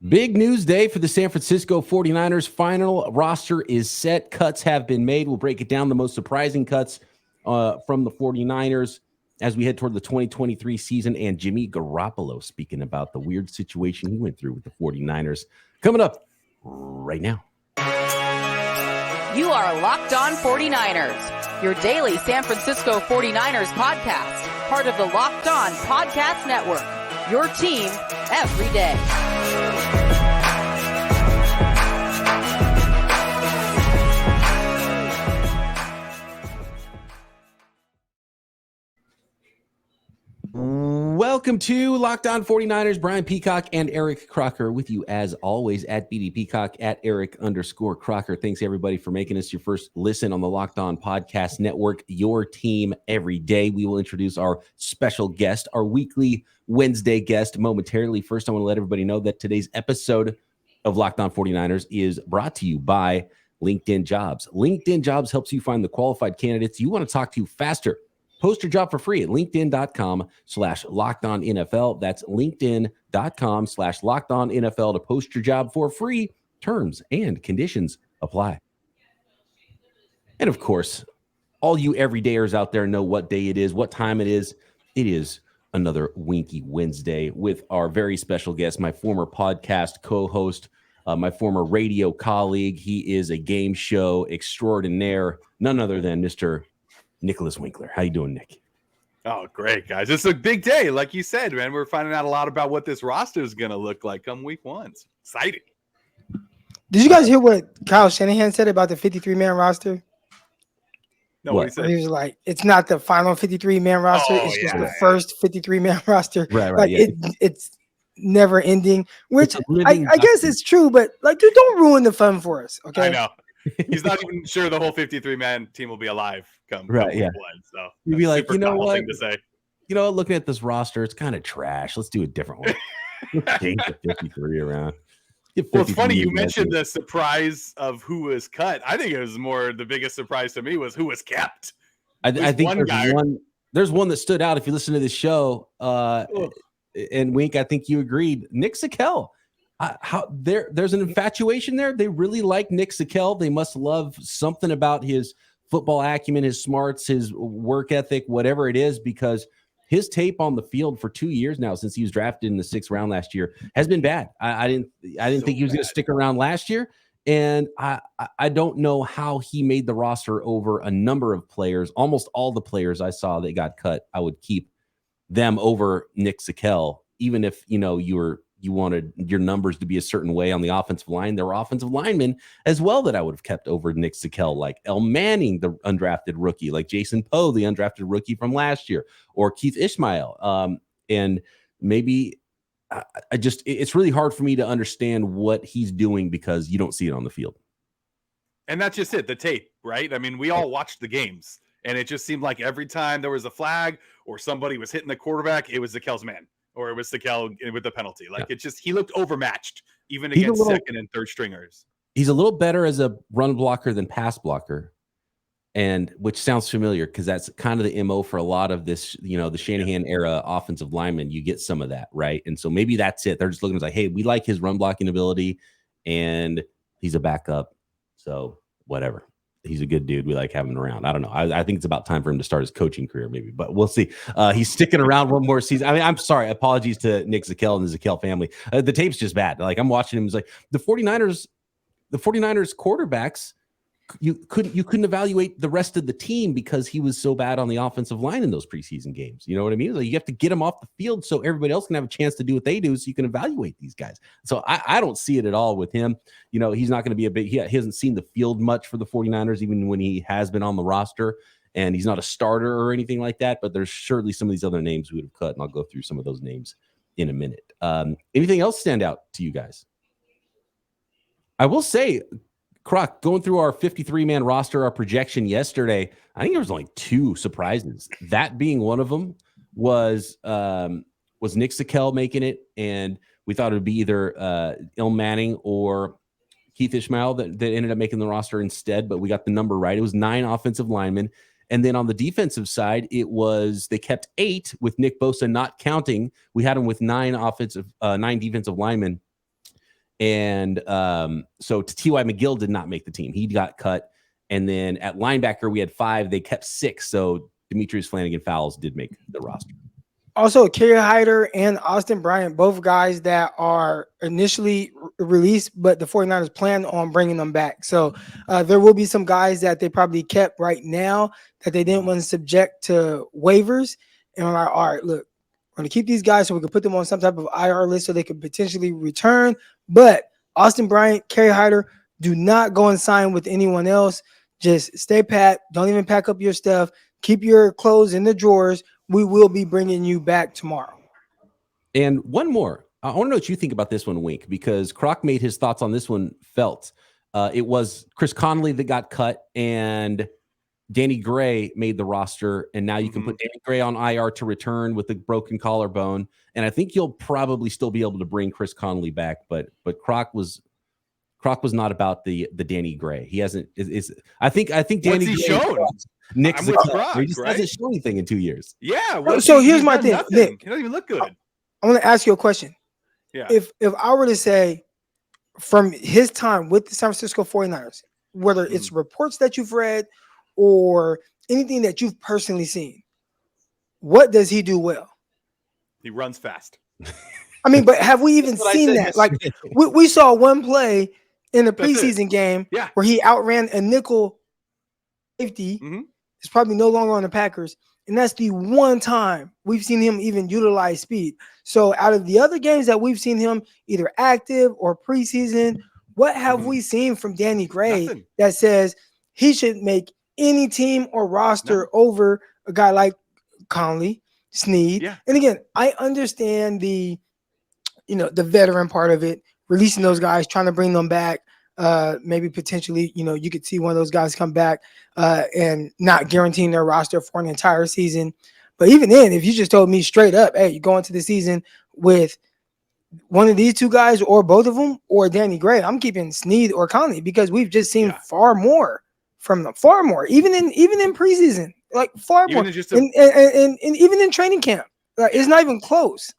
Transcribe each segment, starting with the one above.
Big news day for the San Francisco 49ers. Final roster is set. Cuts have been made. We'll break it down, the most surprising cuts from the 49ers as we head toward the 2023 season. And Jimmy Garoppolo speaking about the weird situation he went through with the 49ers. Coming up right now. You are Locked On 49ers, your daily San Francisco 49ers podcast, part of the Locked On Podcast Network, your team every day. Welcome to Locked On 49ers. Brian Peacock and Eric Crocker with you as always at BD Peacock, at Eric_Crocker. Thanks everybody for making us your first listen on the Locked On Podcast Network, your team every day. We will introduce our special guest, our weekly Wednesday guest momentarily. First, I want to let everybody know that today's episode of Locked On 49ers is brought to you by LinkedIn Jobs. LinkedIn Jobs helps you find the qualified candidates you want to talk to faster. Post your job for free at linkedin.com/lockedonnfl. That's linkedin.com/lockedonnfl to post your job for free. Terms and conditions apply. And of course, all you everydayers out there know what day it is, what time it is. It is another Winky Wednesday with our very special guest, my former podcast co-host, my former radio colleague. He is a game show extraordinaire, none other than Mr. Nicholas Winkler. How you doing, Nick? Oh, great, guys. It's a big day. Like you said, man, we're finding out a lot about what this roster is going to look like come week one. It's exciting. Did you guys hear what Kyle Shanahan said about the 53-man roster? No, what he said? He was like, it's not the final 53-man roster. It's just the first 53-man roster. Right, like yeah. it's never ending, which I guess it's true, but like, dude, don't ruin the fun for us, okay? I know. He's not even sure the whole 53-man team will be alive come right, week yeah. one. So you'd be like, you know what? Thing to say. You know, looking at this roster, it's kind of trash. Let's do a different one. Let's change the 53 around. Well, it's funny you mentioned the surprise of who was cut. I think it was more the biggest surprise to me was who was kept. I think there's one that stood out. If you listen to this show, and Wink, I think you agreed. Nick Sakel. There's an infatuation there. They really like Nick Sakel. They must love something about his football acumen, his smarts, his work ethic, whatever it is, because his tape on the field for 2 years now, since he was drafted in the 6th round last year, has been bad. I didn't think he was going to stick around last year, and I don't know how he made the roster over a number of players. Almost all the players I saw that got cut, I would keep them over Nick Sakel, even if you wanted your numbers to be a certain way on the offensive line. There were offensive linemen as well that I would have kept over Nick Sakel, like El Manning, the undrafted rookie, like Jason Poe, the undrafted rookie from last year, or Keith Ishmael. And maybe it's really hard for me to understand what he's doing because you don't see it on the field. And that's just it, the tape, right? I mean, we all watched the games, and it just seemed like every time there was a flag or somebody was hitting the quarterback, it was Sakel's man. Or it was Sakel with the penalty. Like, he looked overmatched, even against second and third stringers. He's a little better as a run blocker than pass blocker, and which sounds familiar because that's kind of the MO for a lot of this, the Shanahan era offensive linemen. You get some of that, right? And so maybe that's it. They're just looking like, hey, we like his run blocking ability, and he's a backup, so whatever. He's a good dude. We like having him around. I don't know. I think it's about time for him to start his coaching career, maybe, but we'll see. He's sticking around one more season. I mean, I'm sorry. Apologies to Nick Sakel and the Sakel family. The tape's just bad. Like, I'm watching him. It's like the 49ers quarterbacks, you couldn't evaluate the rest of the team because he was so bad on the offensive line in those preseason games. You know what I mean? Like, you have to get him off the field so everybody else can have a chance to do what they do, so you can evaluate these guys. So I don't see it at all with him. He's not going to be he hasn't seen the field much for the 49ers, even when he has been on the roster, and he's not a starter or anything like that, but there's surely some of these other names we would have cut, and I'll go through some of those names in a minute. Anything else stand out to you guys? I will say, Croc, going through our 53-man roster, our projection yesterday, I think there was only 2 surprises. That being one of them was Nick Sakel making it, and we thought it would be either Il Manning or Keith Ishmael that ended up making the roster instead, but we got the number right. It was 9 offensive linemen. And then on the defensive side, they kept 8 with Nick Bosa not counting. We had him with 9 defensive linemen. And so T.Y. McGill did not make the team. He got cut. And then at linebacker, we had 5. They kept 6. So Demetrius Flanagan-Fowles did make the roster. Also, Kerry Hyder and Austin Bryant, both guys that are initially released, but the 49ers plan on bringing them back. So there will be some guys that they probably kept right now that they didn't want to subject to waivers. And we're like, all right, look, we're going to keep these guys so we can put them on some type of IR list so they could potentially return. But Austin Bryant, Kerry Hyder, do not go and sign with anyone else. Just stay pat. Don't even pack up your stuff. Keep your clothes in the drawers. We will be bringing you back tomorrow. And one more. I want to know what you think about this one, Wink, because Croc made his thoughts on this one felt. It was Chris Conley that got cut, and Danny Gray made the roster, and now you can put Danny Gray on IR to return with a broken collarbone. And I think you'll probably still be able to bring Chris Conley back, but Croc was not about the Danny Gray. He hasn't. I think Danny Gray showed? Nick's I'm the with cut. Croc, He just hasn't shown anything in 2 years. Yeah. So here's my thing. Nick, he doesn't even look good. I want to ask you a question. Yeah. If I were to say from his time with the San Francisco 49ers, whether it's reports that you've read or anything that you've personally seen, what does he do well? He runs fast. I mean, but have we even seen that? Like we saw one play in the preseason game where he outran a nickel safety. It's probably no longer on the Packers. And that's the one time we've seen him even utilize speed. So out of the other games that we've seen him either active or preseason, what have we seen from Danny Gray that says he should make any team or roster over a guy like Conley, Snead? Yeah. And again, I understand the veteran part of it, releasing those guys, trying to bring them back. Maybe potentially, you could see one of those guys come back and not guaranteeing their roster for an entire season. But even then, if you just told me straight up, hey, you're going to the season with one of these two guys or both of them or Danny Gray, I'm keeping Snead or Conley because we've just seen far more from them, far more, even in preseason, like far more, and even in training camp, it's not even close.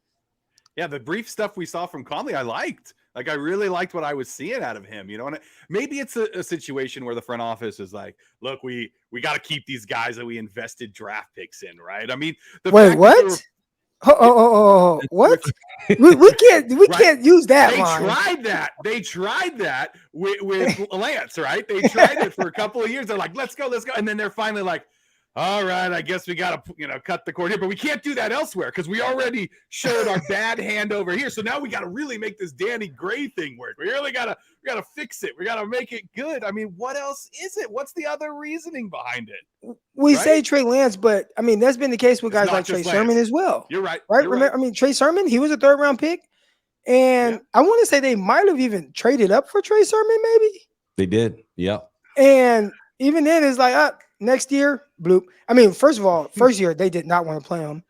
Yeah, the brief stuff we saw from Conley, I liked. Like, I really liked what I was seeing out of him, and maybe it's a situation where the front office is like, look, we got to keep these guys that we invested draft picks in, right? I mean, wait, what? What? we can't use that. They tried that with Lance, right? They tried it for a couple of years. They're like, let's go, and then they're finally like, all right, I guess we got to, cut the cord here, but we can't do that elsewhere because we already showed our bad hand over here. So now we got to really make this Danny Gray thing work. We really got to fix it. We got to make it good. I mean, what else is it? What's the other reasoning behind it? We say Trey Lance, but I mean, that's been the case with guys like Trey Sermon as well. You're right. Remember, I mean, Trey Sermon, he was a 3rd round pick. And I want to say they might have even traded up for Trey Sermon, maybe. They did. Yeah. And even then it's like, next year, bloop. I mean, first of all, first year, they did not want to play him.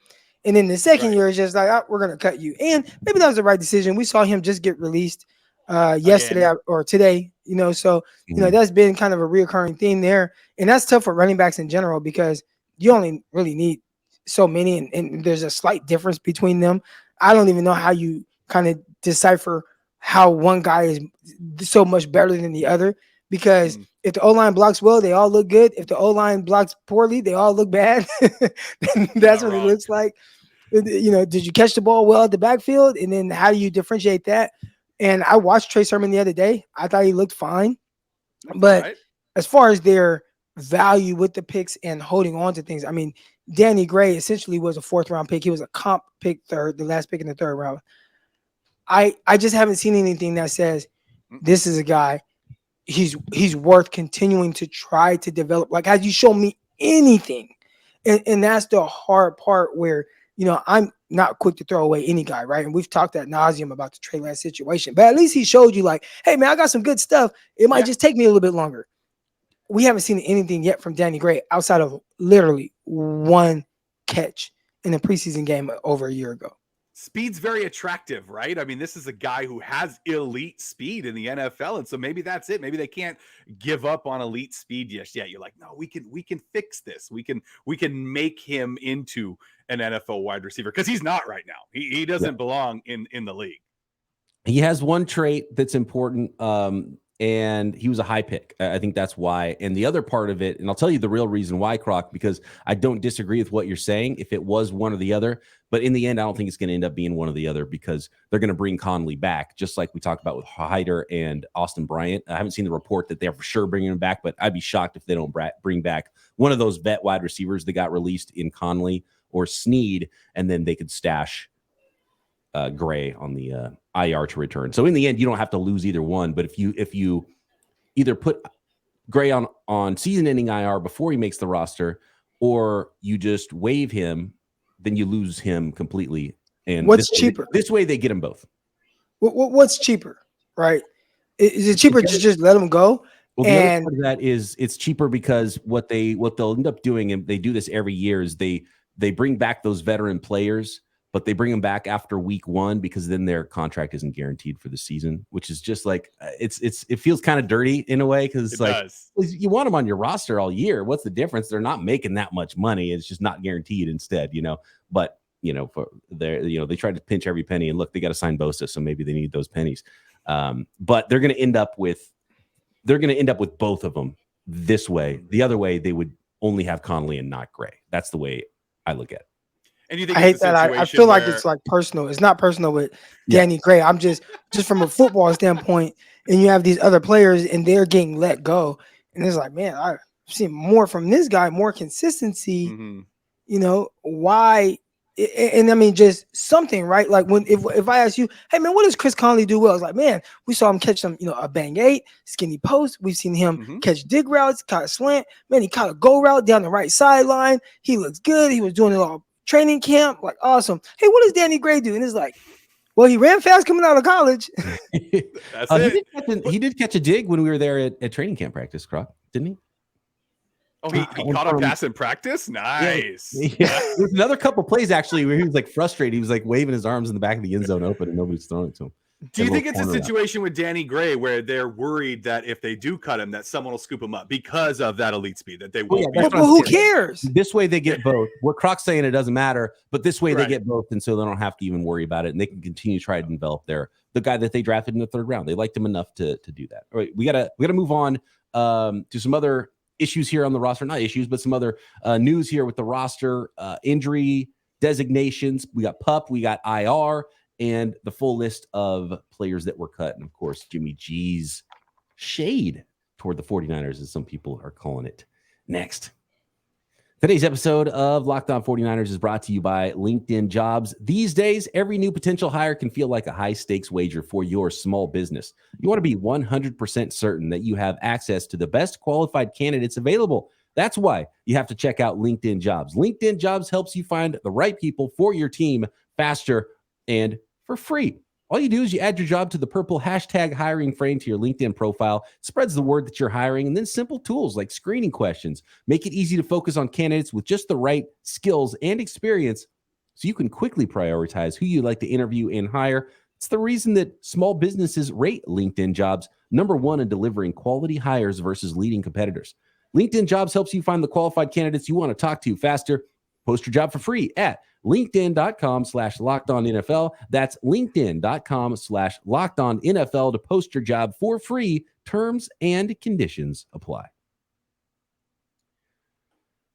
And then the second year is just like, we're going to cut you. And maybe that was the right decision. We saw him just get released yesterday or today, so, that's been kind of a reoccurring theme there. And that's tough for running backs in general because you only really need so many. And there's a slight difference between them. I don't even know how you kind of decipher how one guy is so much better than the other. Because if the O-line blocks well, they all look good. If the O-line blocks poorly, they all look bad. That's what it looks like. Did you catch the ball well at the backfield? And then how do you differentiate that? And I watched Trey Sermon the other day. I thought he looked fine. But as far as their value with the picks and holding on to things, I mean, Danny Gray essentially was a 4th round pick. He was a comp pick 3rd, the last pick in the 3rd round. I just haven't seen anything that says this is a guy he's worth continuing to try to develop. Like, has you shown me anything? And that's the hard part where, I'm not quick to throw away any guy, right? And we've talked ad nauseum about the Trey Lance situation, but at least he showed you like, hey man, I got some good stuff. It might just take me a little bit longer. We haven't seen anything yet from Danny Gray outside of literally one catch in a preseason game over a year ago. Speed's very attractive, right? I mean, this is a guy who has elite speed in the NFL, and so maybe that's it. Maybe they can't give up on elite speed just yet. You're like, no, we can fix this. We can make him into an NFL wide receiver because he's not right now. He doesn't belong in the league. He has one trait that's important, and he was a high pick. I think that's why. And the other part of it, and I'll tell you the real reason why, Croc, because I don't disagree with what you're saying if it was one or the other. But in the end, I don't think it's going to end up being one or the other because they're going to bring Conley back, just like we talked about with Hyder and Austin Bryant. I haven't seen the report that they're for sure bringing him back, but I'd be shocked if they don't bring back one of those vet wide receivers that got released in Conley or Snead, and then they could stash Gray on the IR to return. So in the end, you don't have to lose either one. But if you either put Gray on season-ending IR before he makes the roster, or you just waive him, then you lose him completely. And what's cheaper? This way, they get them both. What's cheaper, right? Is it cheaper to just let them go? Well, the other part of that is it's cheaper because what they'll end up doing, and they do this every year, is they bring back those veteran players, but they bring them back after week 1 because then their contract isn't guaranteed for the season, which is just like it feels kind of dirty in a way because it's like you want them on your roster all year. What's the difference? They're not making that much money. It's just not guaranteed instead, But they tried to pinch every penny, and look, they got to sign Bosa, so maybe they need those pennies. But they're going to end up with both of them this way. The other way, they would only have Conley and not Gray. That's the way I look at it. And you think I hate that. I feel like it's like personal. It's not personal with Danny Gray. I'm just from a football standpoint, and you have these other players and they're getting let go. And it's like, man, I've seen more from this guy, more consistency. Mm-hmm. Why? And I mean, just something, right? Like if I ask you, hey man, what does Chris Conley do well? It's like, man, we saw him catch some, a bang 8, skinny post. We've seen him catch dig routes, caught a slant. Man, he caught a go route down the right sideline. He looks good. He was doing it all training camp, like awesome. Hey, what does Danny Gray do? And it's like, well, he ran fast coming out of college. That's it. He did catch a dig when we were there at training camp practice, Croc, didn't he? Oh, he caught a pass in practice? Nice. Yeah. There's another couple plays actually where he was like frustrated. He was like waving his arms in the back of the end zone open and nobody's throwing it to him. Do you think it's a situation with Danny Gray where they're worried that if they do cut him, that someone will scoop him up because of that elite speed, that they won't be? But who cares? This way they get both. What Croc's saying, it doesn't matter, but this way they get both, and so they don't have to even worry about it, and they can continue to try to develop the guy that they drafted in the 3rd round. They liked him enough to do that. All right, we gotta move on to some other issues here on the roster. Not issues, but some other news here with the roster, injury designations. We got PUP, we got IR, and the full list of players that were cut. And of course, Jimmy G's shade toward the 49ers, as some people are calling it. Next. Today's episode of Locked On 49ers is brought to you by LinkedIn Jobs. These days, every new potential hire can feel like a high-stakes wager for your small business. You want to be 100% certain that you have access to the best qualified candidates available. That's why you have to check out LinkedIn Jobs. LinkedIn Jobs helps you find the right people for your team faster and for free. All you do is you add your job to the purple hashtag hiring frame to your LinkedIn profile, spreads the word that you're hiring, and then simple tools like screening questions make it easy to focus on candidates with just the right skills and experience so you can quickly prioritize who you'd like to interview and hire. It's the reason that small businesses rate LinkedIn Jobs #1 in delivering quality hires versus leading competitors. LinkedIn Jobs helps you find the qualified candidates you want to talk to faster. Post your job for free at LinkedIn.com/LockedOnNFL. That's LinkedIn.com/LockedOnNFL to post your job for free. Terms and conditions apply.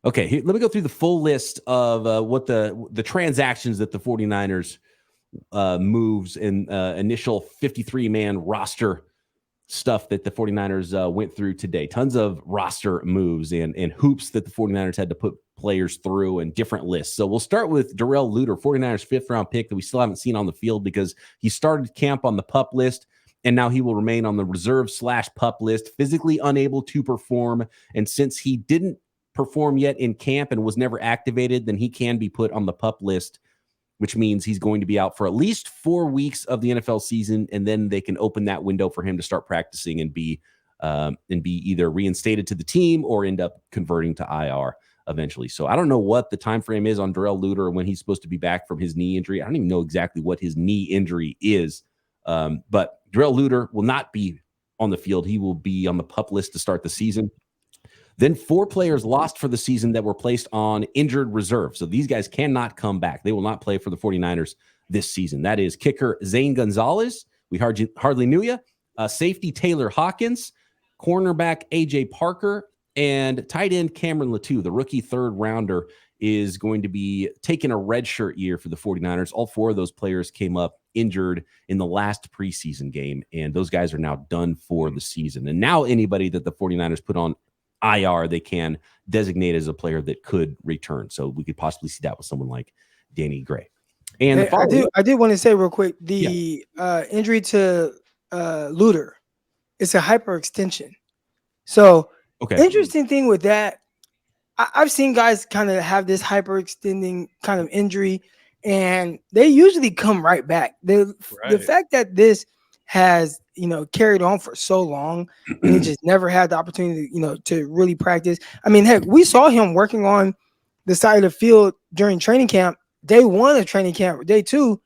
Okay, here, let me go through the full list of what the transactions that the 49ers moves and initial 53-man roster stuff that the 49ers went through today. Tons of roster moves and hoops that the 49ers had to put players through and different lists. So we'll start with Darrell Luter, 49ers 5th-round pick that we still haven't seen on the field because he started camp on the PUP list, and now he will remain on the reserve/PUP list, physically unable to perform. And since he didn't perform yet in camp and was never activated, then he can be put on the PUP list, which means he's going to be out for at least 4 weeks of the NFL season, and then they can open that window for him to start practicing and be either reinstated to the team or end up converting to IR eventually. So I don't know what the time frame is on Darrell Luter when he's supposed to be back from his knee injury. I don't even know exactly what his knee injury is, but Darrell Luter will not be on the field. He will be on the PUP list to start the season. Then 4 players lost for the season that were placed on injured reserve. So these guys cannot come back. They will not play for the 49ers this season. That is kicker Zane Gonzalez, we hardly knew you. Safety Taylor Hawkins, cornerback AJ Parker, and tight end Cameron Latou, the rookie third rounder, is going to be taking a redshirt year for the 49ers. All four of those players came up injured in the last preseason game, and those guys are now done for the season. And now anybody that the 49ers put on IR, they can designate as a player that could return. So we could possibly see that with someone like Danny Gray. And I did want to say real quick, the injury to Luter, it's a hyperextension. So interesting thing with that, I've seen guys kind of have this hyperextending kind of injury, and they usually come right back. The fact that this has, carried on for so long and he just never had the opportunity, to really practice. I mean, heck, we saw him working on the side of the field during training camp, day one of training camp, day two,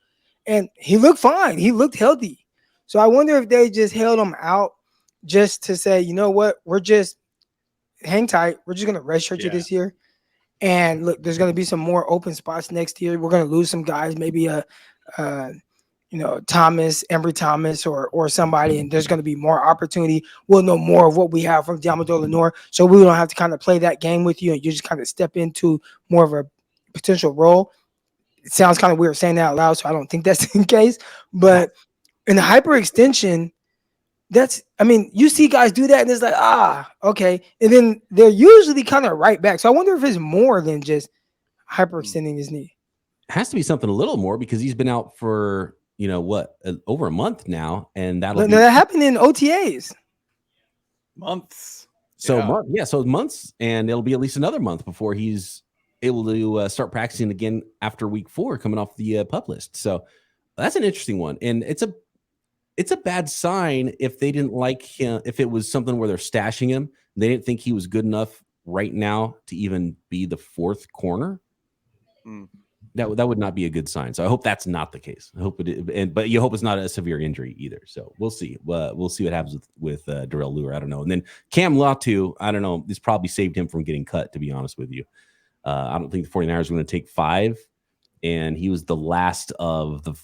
and he looked fine. He looked healthy. So I wonder if they just held him out just to say, you know what, we're just hang tight. We're just going to redshirt you this year. And look, there's going to be some more open spots next year. We're going to lose some guys, maybe Thomas, Embry Thomas, or somebody, and there's going to be more opportunity. We'll know more of what we have from Diamador Lenore, so we don't have to kind of play that game with you, and you just kind of step into more of a potential role. It sounds kind of weird saying that out loud, so I don't think that's the case. But in the hyperextension, you see guys do that, and it's like, okay. And then they're usually kind of right back. So I wonder if it's more than just hyperextending his knee. It has to be something a little more because he's been out for, over a month now. And that happened in OTAs. Months. So months. And it'll be at least another month before he's able to start practicing again after week 4 coming off the PUP list. So that's an interesting one. And it's a bad sign if they didn't like him, if it was something where they're stashing him. They didn't think he was good enough right now to even be the 4th corner. That would not be a good sign. So I hope that's not the case. I hope but you hope it's not a severe injury either. So we'll see. We'll see what happens with Darrell Luer. I don't know. And then Cam Latou, I don't know. This probably saved him from getting cut, to be honest with you. I don't think the 49ers are going to take 5. And he was the last of the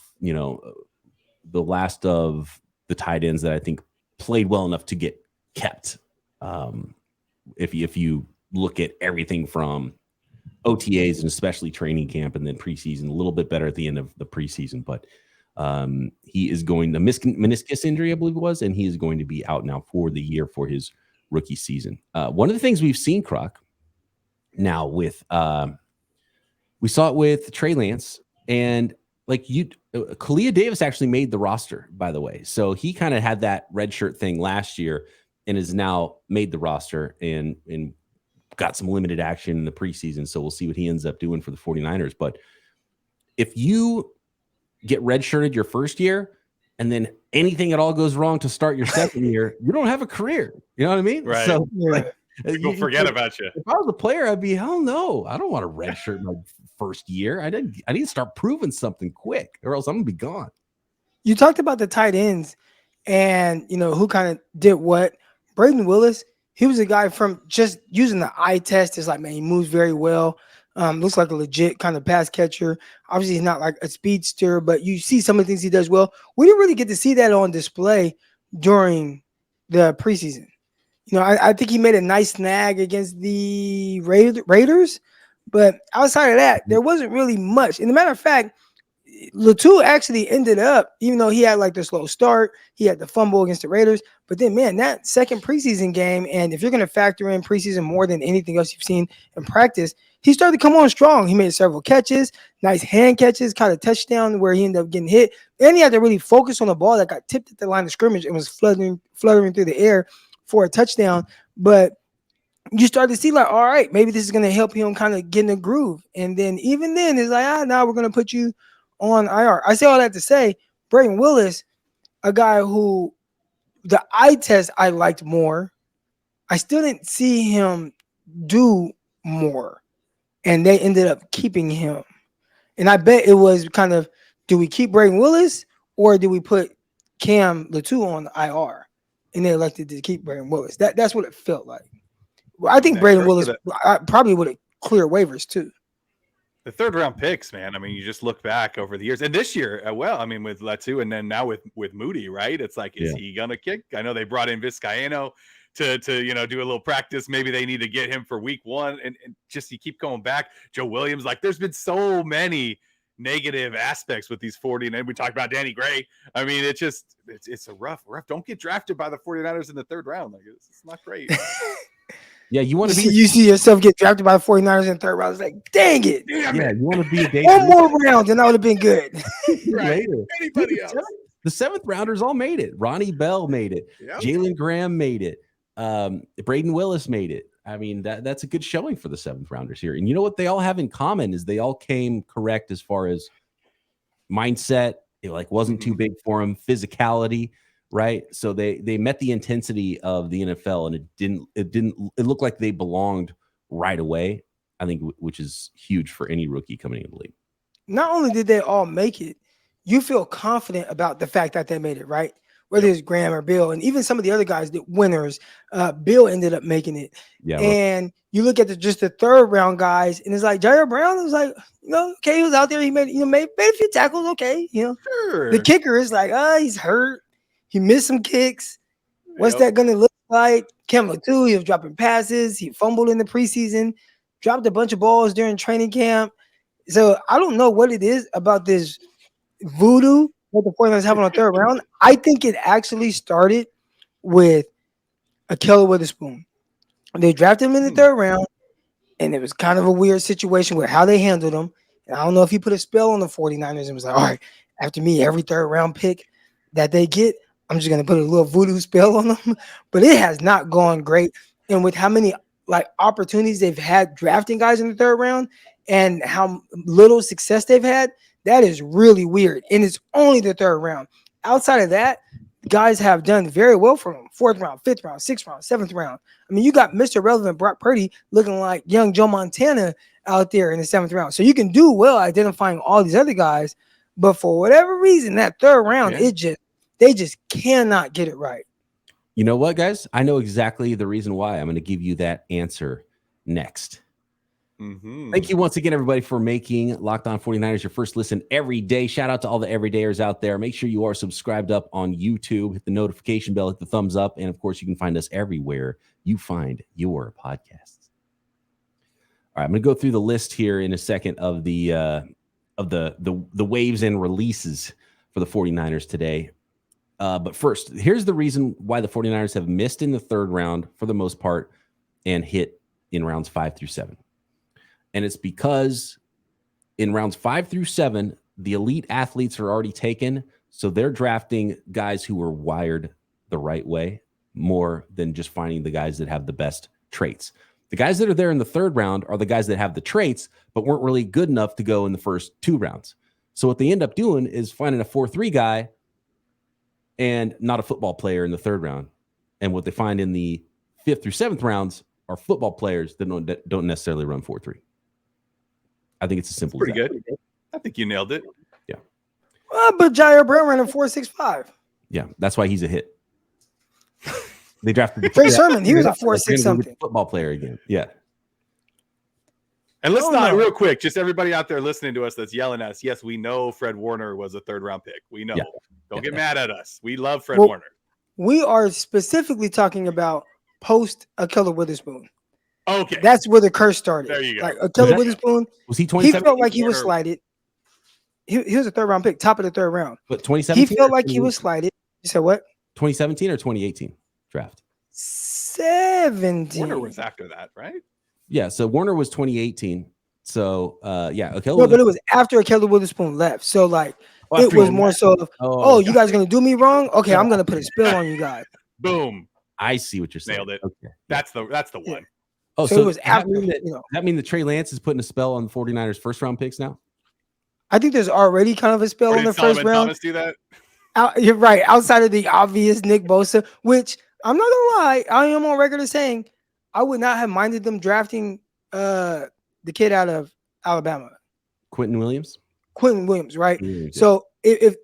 tight ends that I think played well enough to get kept. If you look at everything from OTAs and especially training camp and then preseason, a little bit better at the end of the preseason, but he is going to meniscus injury, I believe it was, and he is going to be out now for the year for his rookie season. One of the things we've seen, Croc, now with we saw it with Trey Lance, and Kalia Davis actually made the roster, by the way. So he kind of had that red shirt thing last year and has now made the roster and got some limited action in the preseason. So we'll see what he ends up doing for the 49ers. But if you get redshirted your first year and then anything at all goes wrong to start your second year, you don't have a career. You know what I mean? Right. So people forget about you. If I was a player, I'd be, hell no, I don't want to redshirt my first year. I need to start proving something quick or else I'm going to be gone. You talked about the tight ends and, who kind of did what. Braden Willis, he was a guy from just using the eye test. It's like, man, he moves very well. Looks like a legit kind of pass catcher. Obviously, he's not like a speedster, but you see some of the things he does well. We didn't really get to see that on display during the preseason. I think he made a nice snag against the Raiders, but outside of that, there wasn't really much. And as a matter of fact, Latou actually ended up, even though he had like the slow start, he had the fumble against the Raiders. But then, man, that second preseason game, and if you're going to factor in preseason more than anything else you've seen in practice, he started to come on strong. He made several catches, nice hand catches, kind of touchdown where he ended up getting hit. And he had to really focus on the ball that got tipped at the line of scrimmage and was fluttering through the air for a touchdown. But you start to see like, all right, maybe this is going to help him kind of get in a groove. And then even then, it's like, now we're going to put you on IR. I say all that to say, Braden Willis, a guy who the eye test I liked more. I still didn't see him do more, and they ended up keeping him. And I bet it was kind of, do we keep Braden Willis or do we put Cam Latou on IR? And they elected to keep Braden Willis. That's what it felt like. Well, I think Braden Willis probably would have cleared waivers too. The third round picks, man. I mean, you just look back over the years, and this year, with Letu, and then now with Moody, right? It's like, is he gonna kick? I know they brought in Vizcaino to do a little practice. Maybe they need to get him for week one, and just you keep going back. Joe Williams, like, there's been so many negative aspects with these 40, and we talked about Danny Gray. I mean, it's a rough. Don't get drafted by the 49ers in the third round. Like, it's not great. Yeah, you want to be. You see yourself get drafted by the 49ers in the third round. It's like, dang it. Yeah, you want to be a day. One more round, and that would have been good. Right. Anybody else? The seventh rounders all made it. Ronnie Bell made it. Yep. Jalen Graham made it. Braden Willis made it. I mean, that's a good showing for the seventh rounders here. And you know what they all have in common is they all came correct as far as mindset. It wasn't too big for them. Physicality, right? So they met the intensity of the NFL, and it looked like they belonged right away. I think, which is huge for any rookie coming into the league. Not only did they all make it, you feel confident about the fact that they made it, right? Whether it's Graham or Bill, and even some of the other guys, the winners, Bill ended up making it. Yeah, and you look at just the third round guys, and it's like Jair Brown was like, okay, he was out there, he made a few tackles, okay, Sure. The kicker is like, he's hurt, he missed some kicks. What's that gonna look like? Kemba too, he was dropping passes, he fumbled in the preseason, dropped a bunch of balls during training camp. So I don't know what it is about this voodoo what the 49ers have on the third round. I think it actually started with Ahkello Witherspoon. They drafted him in the third round, and it was kind of a weird situation with how they handled him. And I don't know if he put a spell on the 49ers and was like, all right, after me, every third round pick that they get, I'm just going to put a little voodoo spell on them. But it has not gone great. And with how many opportunities they've had drafting guys in the third round and how little success they've had, that is really weird. And it's only the third round. Outside of that, guys have done very well for them. Fourth round, fifth round, sixth round, seventh round. I mean, you got Mr. Relevant Brock Purdy looking like young Joe Montana out there in the seventh round. So you can do well identifying all these other guys. But for whatever reason, that third round, they just cannot get it right. You know what, guys? I know exactly the reason why. I'm going to give you that answer next. Thank you once again, everybody, for making Locked On 49ers your first listen every day. Shout out to all the everydayers out there. Make sure you are subscribed up on YouTube. Hit the notification bell, hit the thumbs up, and of course, you can find us everywhere you find your podcasts. All right, I'm going to go through the list here in a second of the waves and releases for the 49ers today. But first, here's the reason why the 49ers have missed in the third round for the most part and hit in rounds 5 through 7. And it's because in rounds 5 through 7, the elite athletes are already taken. So they're drafting guys who are wired the right way more than just finding the guys that have the best traits. The guys that are there in the third round are the guys that have the traits, but weren't really good enough to go in the first 2 rounds. So what they end up doing is finding a 4-3 guy and not a football player in the third round. And what they find in the 5th through 7th rounds are football players that don't necessarily run 4-3. I think it's as simple as that. Pretty good. I think you nailed it. Yeah. But Jair Brown ran a 4.65. Yeah, that's why he's a hit. They drafted Trey Sermon. He was a 4.6 something. Football player again. Yeah. And let's not real quick, just everybody out there listening to us that's yelling at us. Yes, we know Fred Warner was a third round pick. We know. Yeah. Don't get mad at us. We love Fred Warner. We are specifically talking about post Ahkello Witherspoon. Okay. That's where the curse started. There you go. Like Ahkello Witherspoon, was he 27? He felt like he was slighted. He was a third round pick, top of the third round. But 2017? He felt like he was slighted. You said what? 2017 or 2018 draft? 17. Warner was after that, right? Yeah, so Warner was 2018. So, Ahkello. No, but it was after Ahkello Witherspoon left. So, it was more so of, you guys going to do me wrong? Okay, I'm going to put a spell on you guys. Boom. I see what you're saying. Nailed it. Okay. That's the one. Yeah. Oh, so it was after that mean that Trey Lance is putting a spell on the 49ers first round picks now? I think there's already kind of a spell in the first round. Thomas do that? You're right. Outside of the obvious Nick Bosa, which I'm not gonna lie, I am on record as saying I would not have minded them drafting the kid out of Alabama, Quentin Williams, right? Yeah. So if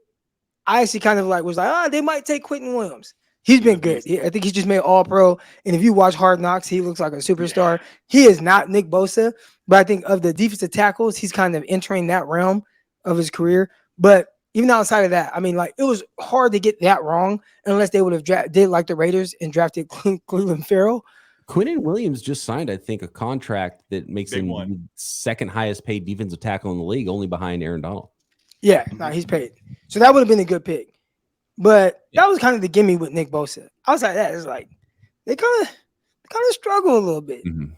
I actually kind of was like, they might take Quentin Williams. He's been good. I think he just made All-Pro. And if you watch Hard Knocks, he looks like a superstar. Yeah. He is not Nick Bosa, But I think of the defensive tackles, he's kind of entering that realm of his career. But even outside of that, I mean, like, it was hard to get that wrong unless they would have did like the Raiders and drafted Cleveland Farrell. Quinnen Williams just signed, I think, a contract that makes Big him one. the second highest paid defensive tackle in the league, only behind Aaron Donald. Yeah, no, he's paid. So that would have been a good pick. But that was kind of the gimme with Nick Bosa. Outside of that, it's like they kind of struggle a little bit. Mm-hmm.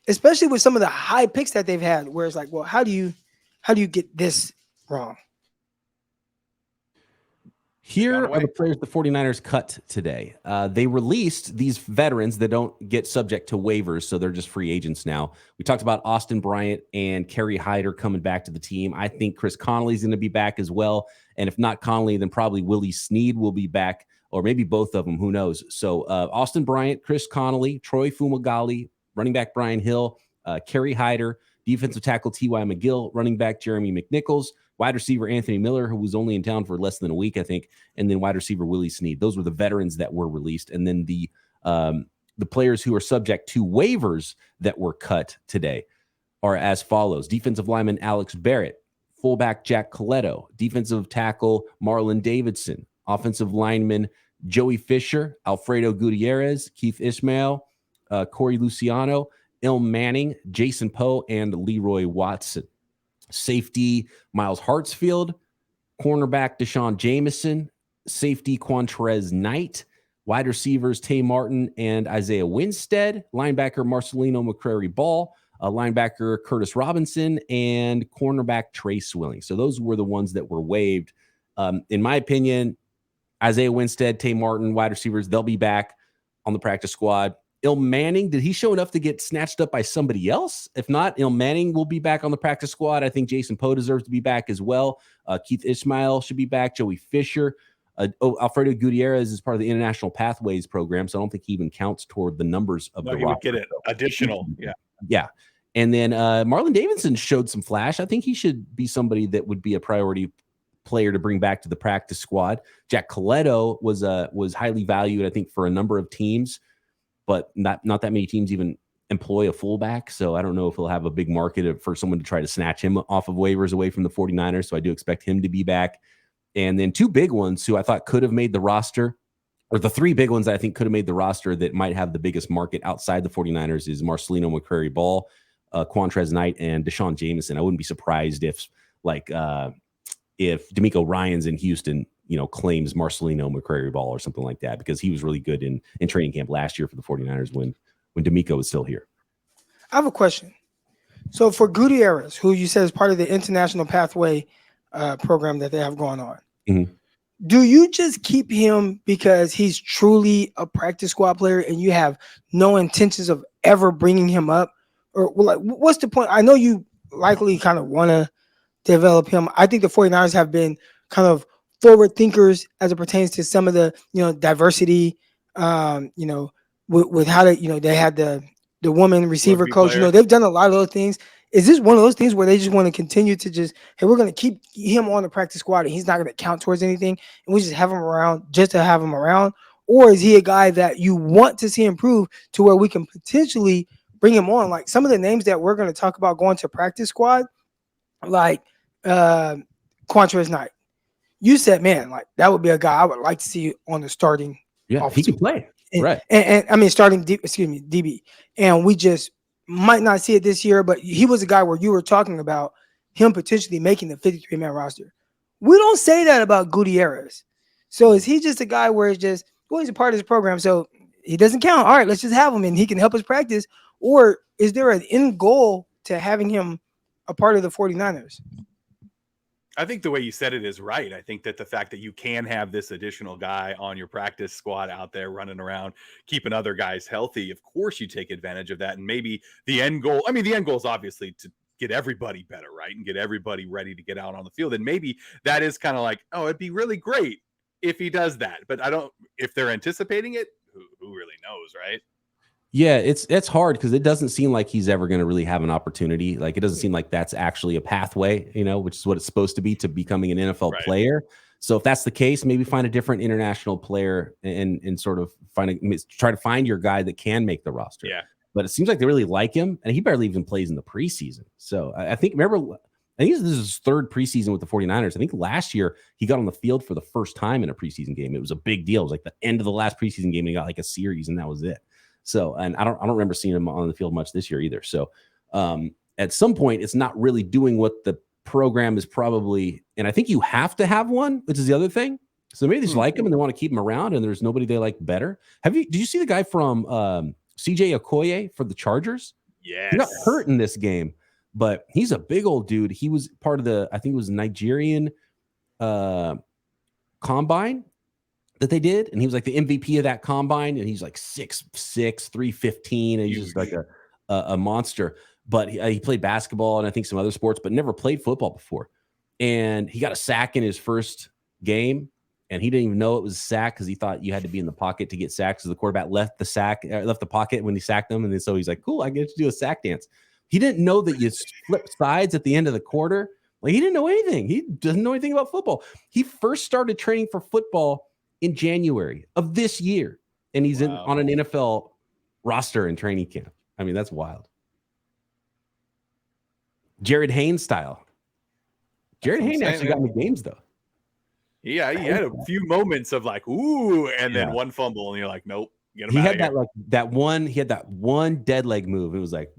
Especially with some of the high picks that they've had, where it's like, well, how do you get this wrong? Here are the players the 49ers cut today. They released these veterans that don't get subject to waivers, so they're just free agents now. We talked about Austin Bryant and Kerry Hyder coming back to the team. I think Chris Connolly's going to be back as well. And if not Connolly, then probably Willie Snead will be back, or maybe both of them. Who knows? So Austin Bryant, Chris Connolly, Troy Fumagalli, running back Brian Hill, Kerry Hyder, defensive tackle T.Y. McGill, running back Jeremy McNichols, wide receiver Anthony Miller, who was only in town for less than a week, I think, and then wide receiver Willie Snead. Those were the veterans that were released. And then the players who are subject to waivers that were cut today are as follows. Defensive lineman Alex Barrett, fullback Jack Coletto, defensive tackle Marlon Davidson, offensive lineman Joey Fisher, Alfredo Gutierrez, Keith Ismail, Corey Luciano, Il Manning, Jason Poe, and Leroy Watson. Safety Miles Hartsfield, cornerback Deshaun Jameson, safety Quantrez Knight, wide receivers Tay Martin and Isaiah Winstead, linebacker Marcelino McCrary-Ball, linebacker Curtis Robinson, and cornerback Trace Willing. So those were the ones that were waived. In my opinion, Isaiah Winstead, Tay Martin, wide receivers, they'll be back on the practice squad. Il Manning, did he show enough to get snatched up by somebody else? If not, Il Manning will be back on the practice squad. I think Jason Poe deserves to be back as well. Keith Ismail should be back. Joey Fisher. Alfredo Gutierrez is part of the International Pathways program, so I don't think he even counts toward the numbers of the roster. He would get it additional. Yeah. And then Marlon Davidson showed some flash. I think he should be somebody that would be a priority player to bring back to the practice squad. Jack Coletto was highly valued, I think, for a number of teams, but not that many teams even employ a fullback. So I don't know if he'll have a big market for someone to try to snatch him off of waivers away from the 49ers. So I do expect him to be back. And then two big ones who I thought could have made the roster, or the three big ones that I think could have made the roster that might have the biggest market outside the 49ers is Marcelino McCrary-Ball, Quantrez Knight, and Deshaun Jameson. I wouldn't be surprised if D'Amico Ryans in Houston, claims Marcelino McCrary-Ball or something like that, because he was really good in training camp last year for the 49ers when D'Amico was still here. I have a question. So for Gutierrez, who you said is part of the International Pathway program that they have going on, mm-hmm. Do you just keep him because he's truly a practice squad player and you have no intentions of ever bringing him up? Or what's the point? I know you likely kind of want to develop him. I think the 49ers have been kind of forward thinkers as it pertains to some of the, diversity, with how they had the woman receiver coach, they've done a lot of those things. Is this one of those things where they just want to continue to just, hey, we're going to keep him on the practice squad and he's not going to count towards anything, and we just have him around just to have him around? Or is he a guy that you want to see improve to where we can potentially bring him on? Like some of the names that we're going to talk about going to practice squad, like Quantrez Knight. You said, man, like that would be a guy I would like to see on the starting. Yeah, he can play. Right. And I mean, starting DB. And we just might not see it this year, but he was a guy where you were talking about him potentially making the 53-man roster. We don't say that about Gutierrez. So is he just a guy where it's just, well, he's a part of this program, so he doesn't count. All right, let's just have him and he can help us practice. Or is there an end goal to having him a part of the 49ers? I think the way you said it is right. I think that the fact that you can have this additional guy on your practice squad out there running around, keeping other guys healthy, of course you take advantage of that. And maybe the end goal is obviously to get everybody better, right? And get everybody ready to get out on the field. And maybe that is kind of like, oh, it'd be really great if he does that. But if they're anticipating it, who really knows, right? Yeah, it's hard because it doesn't seem like he's ever going to really have an opportunity. Like it doesn't seem like that's actually a pathway, which is what it's supposed to be to becoming an NFL player. So if that's the case, maybe find a different international player and sort of try to find your guy that can make the roster. Yeah. but it seems like they really like him, and he barely even plays in the preseason. So I think this is his third preseason with the 49ers. I think last year he got on the field for the first time in a preseason game. It was a big deal. It was like the end of the last preseason game, and he got like a series, and that was it. So, and I don't remember seeing him on the field much this year either. So at some point, it's not really doing what the program is probably, and I think you have to have one, which is the other thing. So maybe they just like him and they want to keep him around, and there's nobody they like better. Did you see the guy from CJ Okoye for the Chargers? Yes. He got hurt in this game, but he's a big old dude. He was part of I think it was Nigerian combine that they did, and he was like the MVP of that combine, and he's like 6'6", 315, and he's just like a monster. But he played basketball and I think some other sports, but never played football before. And he got a sack in his first game, and he didn't even know it was a sack because he thought you had to be in the pocket to get sacked. So the quarterback left the pocket when he sacked him, and then so he's like, "Cool, I get to do a sack dance." He didn't know that you flip sides at the end of the quarter. Like, he didn't know anything. He doesn't know anything about football. He first started training for football in January of this year, and he's on an NFL roster in training camp. I mean, that's wild. Jared Haynes style. Jared Haynes actually got in the games, though. Yeah, he had a few moments of like, ooh, and then one fumble, and you're like, nope. Get him he out had of that here. like that one. He had that one dead leg move. It was like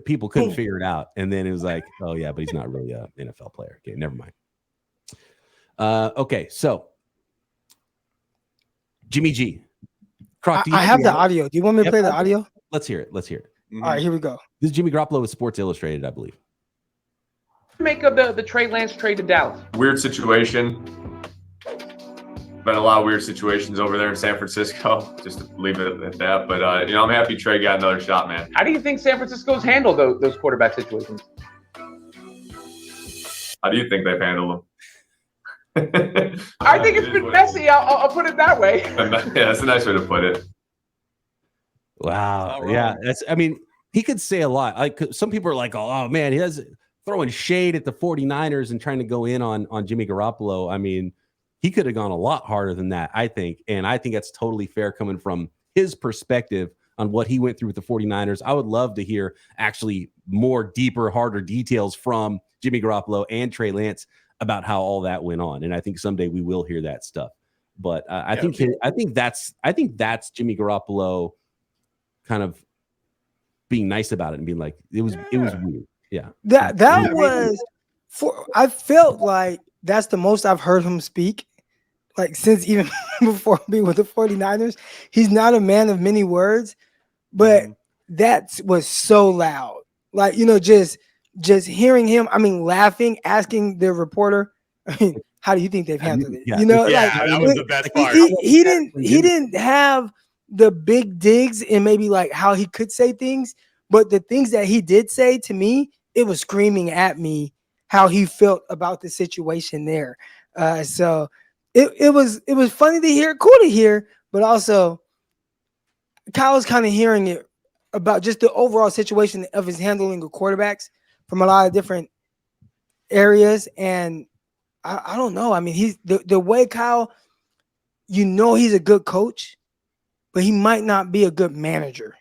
people couldn't figure it out, and then it was like, oh yeah, but he's not really an NFL player. Okay, never mind. Okay, so Jimmy G. Croc, I have the audio. Do you want me to play the audio? Let's hear it. Mm-hmm. All right, here we go. This is Jimmy Garoppolo with Sports Illustrated, I believe. Make of the Trey Lance trade to Dallas. Weird situation. Been a lot of weird situations over there in San Francisco. Just to leave it at that. But I'm happy Trey got another shot, man. How do you think San Francisco's handled those quarterback situations? How do you think they've handled them? I think it's been messy. I'll put it that way. Yeah, that's a nice way to put it. Wow. Yeah. He could say a lot. Like, some people are like, oh man, he has throwing shade at the 49ers and trying to go in on Jimmy Garoppolo. I mean, he could have gone a lot harder than that, I think. And I think that's totally fair coming from his perspective on what he went through with the 49ers. I would love to hear actually more deeper, harder details from Jimmy Garoppolo and Trey Lance about how all that went on. And I think someday we will hear that stuff. But I think that's Jimmy Garoppolo kind of being nice about it and being like, it was weird. Yeah. That was I felt like that's the most I've heard him speak. Like, since even before being with the 49ers, he's not a man of many words, but that was so loud. Like, just hearing him, laughing, asking the reporter, how do you think they've handled it? That was the best part. He didn't have the big digs and maybe like how he could say things, but the things that he did say to me, it was screaming at me how he felt about the situation there. So it was funny to hear, cool to hear, but also Kyle was kind of hearing it about just the overall situation of his handling of quarterbacks from a lot of different areas. And I don't know. I mean, he's the way Kyle, he's a good coach, but he might not be a good manager.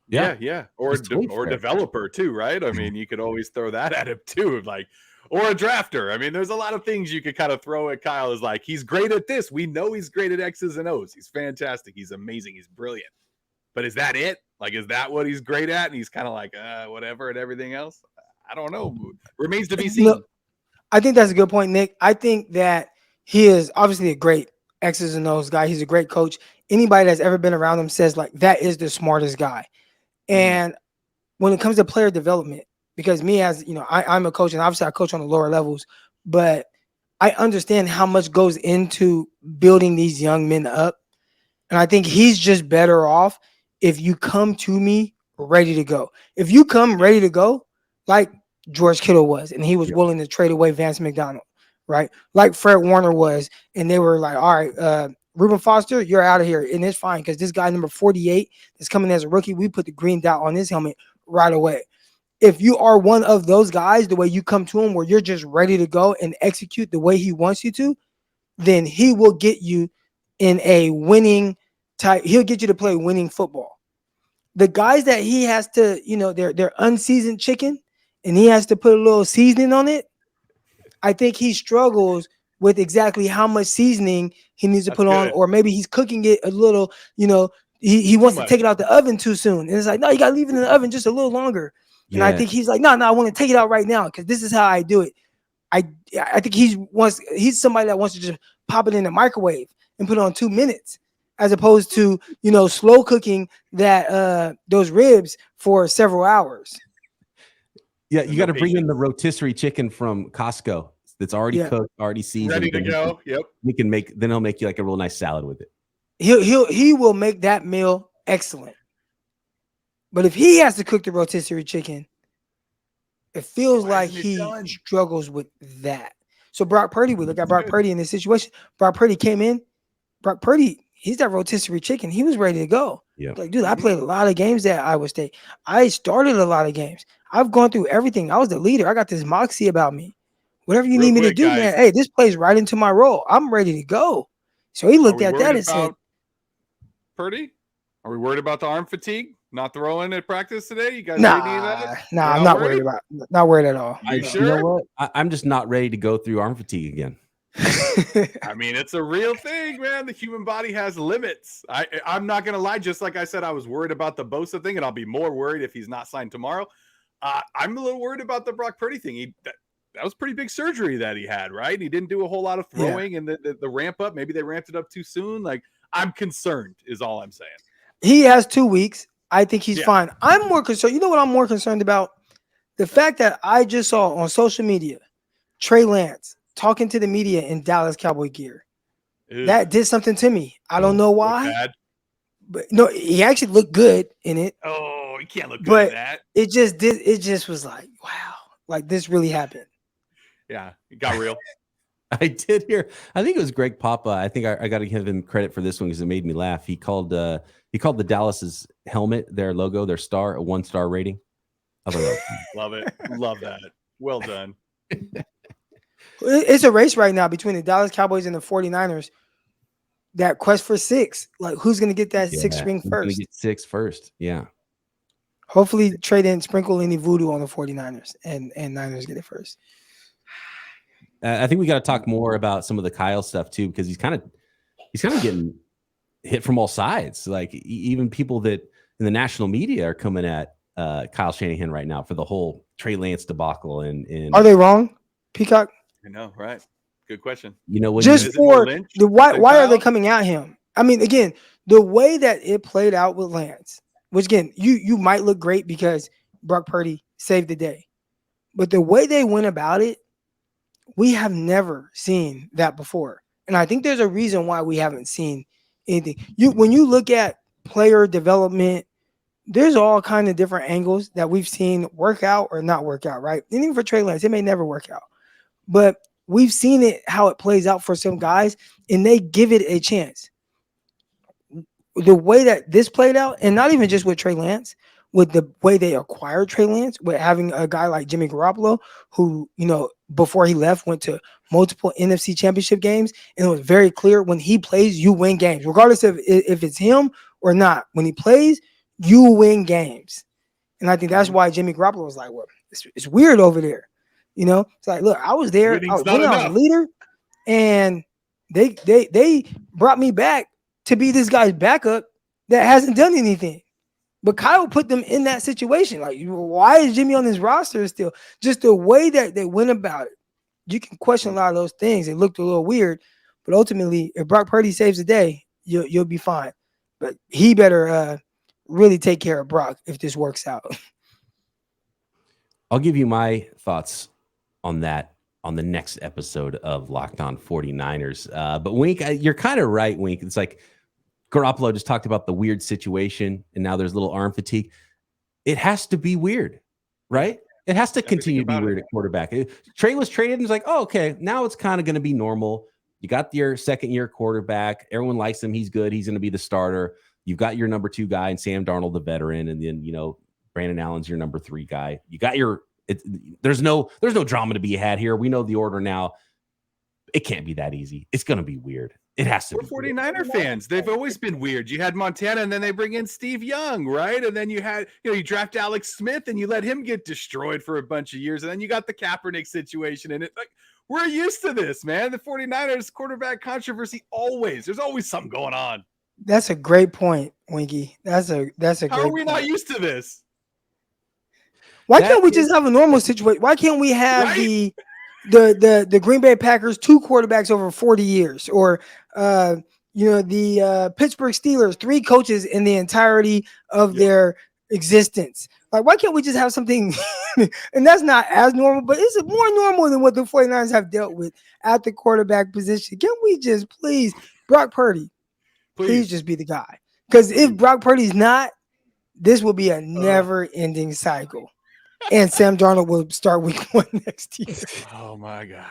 Yeah. Or developer too, right? I mean, you could always throw that at him too, like, or a drafter. I mean, there's a lot of things you could kind of throw at Kyle as like, he's great at this. We know he's great at X's and O's. He's fantastic. He's amazing. He's brilliant. But is that it? Like, is that what he's great at? And he's kind of like, whatever, and everything else. I don't know. Remains to be seen. Look, I think that's a good point, Nick. I think that he is obviously a great X's and O's guy. He's a great coach. Anybody that's ever been around him says like that is the smartest guy. And when it comes to player development, because me as I'm a coach, and obviously I coach on the lower levels, but I understand how much goes into building these young men up. And I think he's just better off if you come to me ready to go. If you come ready to go, like George Kittle was, and he was willing to trade away Vance McDonald, right? Like Fred Warner was, and they were like, all right, Reuben Foster, you're out of here. And it's fine because this guy number 48 that's coming as a rookie, we put the green dot on his helmet right away. If you are one of those guys, the way you come to him where you're just ready to go and execute the way he wants you to, then he will get you in a winning type. He'll get you to play winning football. The guys that he has to, they're unseasoned chicken, and he has to put a little seasoning on it. I think he struggles with exactly how much seasoning he needs to put on, or maybe he's cooking it a little, he wants to take it out the oven too soon. And it's like, no, you got to leave it in the oven just a little longer. Yeah. And I think he's like, no, I want to take it out right now because this is how I do it. I think he's somebody that wants to just pop it in the microwave and put it on 2 minutes, as opposed to, slow cooking those ribs for several hours. Yeah, you got to bring in the rotisserie chicken from Costco that's already cooked, already seasoned, ready to go. Yep. Then he'll make you like a real nice salad with it. He will make that meal excellent. But if he has to cook the rotisserie chicken, it feels like he struggles with that. So Brock Purdy, we look at Brock Purdy in this situation. Brock Purdy came in. Brock Purdy, he's that rotisserie chicken. He was ready to go. Yeah. Like, dude, I played a lot of games at Iowa State. I started a lot of games. I've gone through everything. I was the leader. I got this moxie about me. Whatever you need me to do, man. Hey, this plays right into my role. I'm ready to go. So he looked at that and said, Purdy, are we worried about the arm fatigue? Not throwing at practice today? You guys Nah, I'm not worried about it. Not worried at all. You sure? You know what? I'm just not ready to go through arm fatigue again. I mean, it's a real thing, man. The human body has limits. I'm not going to lie. Just like I said, I was worried about the Bosa thing, and I'll be more worried if he's not signed tomorrow. I'm a little worried about the Brock Purdy thing. That was pretty big surgery that he had, right? He didn't do a whole lot of throwing, and the ramp up, maybe they ramped it up too soon. Like, I'm concerned is all I'm saying. He has 2 weeks. I think he's fine. I'm more concerned. You know what I'm more concerned about? The fact that I just saw on social media, Trey Lance talking to the media in Dallas Cowboy gear. Ew. That did something to me. I don't know why. But no, he actually looked good in it. Oh, he can't look good in that. It just was like, wow, like this really happened. Yeah, it got real. I did hear. I think it was Greg Papa. I think I got to give him credit for this one because it made me laugh. He called the Dallas's helmet, their logo, their star, a 1-star rating. Love it. Love that. Well done. It's a race right now between the Dallas Cowboys and the 49ers. That quest for 6. Like, who's going to get that 6th ring first? Get 6 first. Yeah. Hopefully, Trey didn't sprinkle any voodoo on the 49ers and Niners get it first. I think we got to talk more about some of the Kyle stuff too, because he's kind of getting hit from all sides. Like even people that in the national media are coming at Kyle Shanahan right now for the whole Trey Lance debacle. And are they wrong, Peacock? I know, right? Good question. You know what? Just for the why are they coming at him? I mean, again, the way that it played out with Lance, which again, you might look great because Brock Purdy saved the day, but the way they went about it, we have never seen that before. And I think there's a reason why we haven't seen anything. When you look at player development, there's all kind of different angles that we've seen work out or not work out, right? And even for Trey Lance, it may never work out. But we've seen it, how it plays out for some guys, and they give it a chance. The way that this played out, and not even just with Trey Lance, with the way they acquired Trey Lance, with having a guy like Jimmy Garoppolo, who, before he left, went to multiple NFC championship games. And it was very clear when he plays, you win games, regardless of if it's him or not. When he plays, you win games. And I think that's why Jimmy Garoppolo was like, well, it's weird over there. It's like, look, I was there. I was a leader. And they brought me back to be this guy's backup that hasn't done anything. But Kyle put them in that situation. Like, why is Jimmy on his roster still? Just the way that they went about it. You can question a lot of those things. It looked a little weird. But ultimately, if Brock Purdy saves the day, you'll be fine. But he better really take care of Brock if this works out. I'll give you my thoughts on that on the next episode of Locked On 49ers. But Wink, you're kind of right, Wink. It's like Garoppolo just talked about the weird situation, and now there's a little arm fatigue. It has to be weird, right? It has to continue to be weird at quarterback. Trey was traded, and it's like, oh, okay, now it's kind of going to be normal. You got your second-year quarterback. Everyone likes him. He's good. He's going to be the starter. You've got your number 2 guy, and Sam Darnold, the veteran, and then Brandon Allen's your number 3 guy. You got your. There's no drama to be had here. We know the order now. It can't be that easy. It's going to be weird. It has to. We're 49er fans. They've always been weird. You had Montana, and then they bring in Steve Young, right? And then you had, you draft Alex Smith, and you let him get destroyed for a bunch of years, and then you got the Kaepernick situation, and we're used to this, man. The 49ers quarterback controversy there's always something going on. That's a great point, Winky. That's a great How are we point. not used to this? Why can't we just have a normal situation? Why can't we have the Green Bay Packers 2 quarterbacks over 40 years, or the Pittsburgh Steelers 3 coaches in the entirety of their existence? Like, why can't we just have something? And that's not as normal, but it's more normal than what the 49ers have dealt with at the quarterback position. Can we just please, Brock Purdy, please just be the guy? Because if Brock Purdy's not, this will be a never-ending cycle. And Sam Darnold will start week 1 next year. Oh, my God.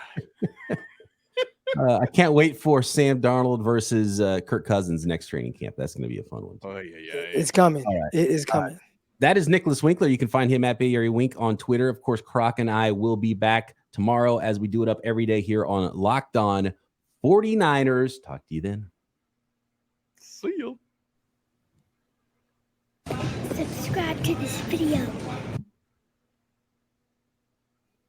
I can't wait for Sam Darnold versus Kirk Cousins next training camp. That's going to be a fun one. Oh, yeah. It's coming. All right. It is coming. That is Nicholas Winkler. You can find him at Bay Area Wink on Twitter. Of course, Croc and I will be back tomorrow as we do it up every day here on Locked On 49ers. Talk to you then. See you. Subscribe to this video.